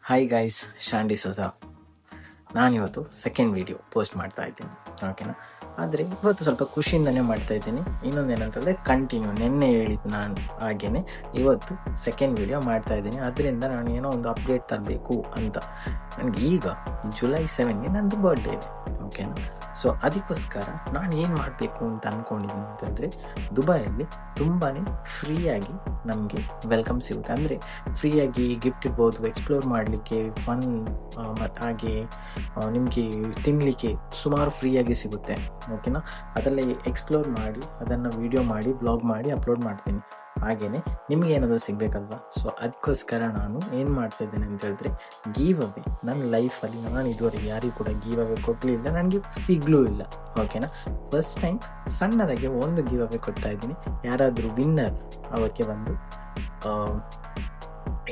Hi guys, ಶಾಂಡಿ ಸೊಸಾ. ನಾನಿವತ್ತು second video post ಮಾಡ್ತಾ ಇದ್ದೀನಿ, ಓಕೆನಾ. ಆದರೆ ಇವತ್ತು ಸ್ವಲ್ಪ ಖುಷಿಯಿಂದನೇ ಮಾಡ್ತಾ ಇದ್ದೀನಿ. ಇನ್ನೊಂದೇನಂತಂದರೆ ಕಂಟಿನ್ಯೂ ನೆನ್ನೆ ಹೇಳಿದ್ದು ನಾನು ಹಾಗೇನೆ ಇವತ್ತು ಸೆಕೆಂಡ್ ವಿಡಿಯೋ ಮಾಡ್ತಾ ಇದ್ದೀನಿ. ಅದರಿಂದ ನಾನು ಏನೋ ಒಂದು ಅಪ್ಡೇಟ್ ತರಬೇಕು ಅಂತ. ನನಗೆ ಈಗ ಜುಲೈ 7ಗೆ ನಂದು ಬರ್ಡೇ ಇದೆ, ಓಕೆನಾ. ಸೊ ಅದಕ್ಕೋಸ್ಕರ ನಾನು ಏನು ಮಾಡಬೇಕು ಅಂತ ಅಂದ್ಕೊಂಡಿದ್ದೀನಿ ಅಂತಂದರೆ, ದುಬೈಯಲ್ಲಿ ತುಂಬಾ ಫ್ರೀಯಾಗಿ ನಮಗೆ ವೆಲ್ಕಮ್ ಸಿಗುತ್ತೆ. ಅಂದರೆ ಫ್ರೀಯಾಗಿ ಗಿಫ್ಟ್ ಇರ್ಬೋದು, ಎಕ್ಸ್ಪ್ಲೋರ್ ಮಾಡಲಿಕ್ಕೆ ಫನ್, ಮತ್ತು ಹಾಗೆ ನಿಮಗೆ ತಿನ್ನಲಿಕ್ಕೆ ಸುಮಾರು ಫ್ರೀಯಾಗಿ ಸಿಗುತ್ತೆ, ಓಕೆನಾ. ಅದರಲ್ಲಿ ಎಕ್ಸ್ಪ್ಲೋರ್ ಮಾಡಿ ಅದನ್ನು ವಿಡಿಯೋ ಮಾಡಿ ಬ್ಲಾಗ್ ಮಾಡಿ ಅಪ್ಲೋಡ್ ಮಾಡ್ತೀನಿ. ಹಾಗೆಯೇ ನಿಮಗೆ ಏನಾದರೂ ಸಿಗಬೇಕಲ್ವ. ಸೊ ಅದಕ್ಕೋಸ್ಕರ ನಾನು ಏನು ಮಾಡ್ತಾ ಇದ್ದೇನೆ ಅಂತ ಹೇಳಿದ್ರೆ, ಗೀವ್ ಅವೇ ನನ್ನ ಲೈಫಲ್ಲಿ ನಾನು ಇದುವರೆಗೆ ಯಾರಿಗೂ ಕೂಡ ಗೀವ್ ಅವೇ ಕೊಡಲಿಲ್ಲ, ನನಗೆ ಸಿಗಲೂ ಇಲ್ಲ, ಓಕೆನಾ. ಫಸ್ಟ್ ಟೈಮ್ ಸಣ್ಣದಾಗೆ ಒಂದು ಗೀವ್ ಅವೇ ಕೊಡ್ತಾ ಇದ್ದೀನಿ. ಯಾರಾದರೂ ವಿನ್ನರ್ ಅವಕ್ಕೆ ಒಂದು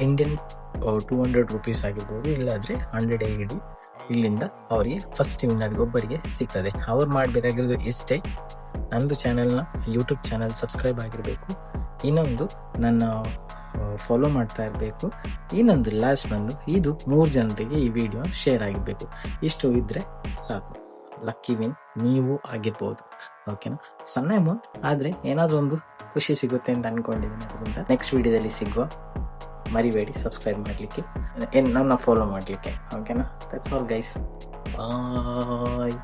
ಇಂಡಿಯನ್ 200 ರೂಪೀಸ್ ಆಗಿರ್ಬೋದು, ಇಲ್ಲಾದರೆ 100 AED ಇಲ್ಲಿಂದ ಅವರಿಗೆ ಫಸ್ಟ್ ವಿನ್ನರ್ಗೆ ಒಬ್ಬರಿಗೆ ಸಿಗ್ತದೆ. ಅವ್ರು ಮಾಡಬೇಕಾಗಿರೋದು ಇಷ್ಟೇ, ನಂದು ಚಾನೆಲ್ನ ಯೂಟ್ಯೂಬ್ ಚಾನೆಲ್ ಸಬ್ಸ್ಕ್ರೈಬ್ ಆಗಿರಬೇಕು, ಇನ್ನೊಂದು ನನ್ನ ಫಾಲೋ ಮಾಡ್ತಾ ಇರಬೇಕು, ಇನ್ನೊಂದು ಲಾಸ್ಟ್ ಬಂದು ಇದು 3 ಜನರಿಗೆ ಈ ವಿಡಿಯೋ ಶೇರ್ ಆಗಿರಬೇಕು. ಇಷ್ಟು ಇದ್ದರೆ ಸಾಕು, ಲಕ್ಕಿ ವಿನ್ ನೀವು ಆಗಿರ್ಬೋದು, ಓಕೆನಾ. ಸಣ್ಣ ಅಮೌಂಟ್ ಆದರೆ ಏನಾದರೂ ಒಂದು ಖುಷಿ ಸಿಗುತ್ತೆ ಅಂತ ಅಂದ್ಕೊಂಡಿದ್ದೀನಿ. ಅದರಿಂದ ನೆಕ್ಸ್ಟ್ ವಿಡಿಯೋದಲ್ಲಿ ಸಿಗುವ. ಮರಿಬೇಡಿ ಸಬ್ಸ್ಕ್ರೈಬ್ ಮಾಡಲಿಕ್ಕೆ, ನನ್ನ ಫಾಲೋ ಮಾಡಲಿಕ್ಕೆ, ಓಕೆನಾ. That's all guys, bye.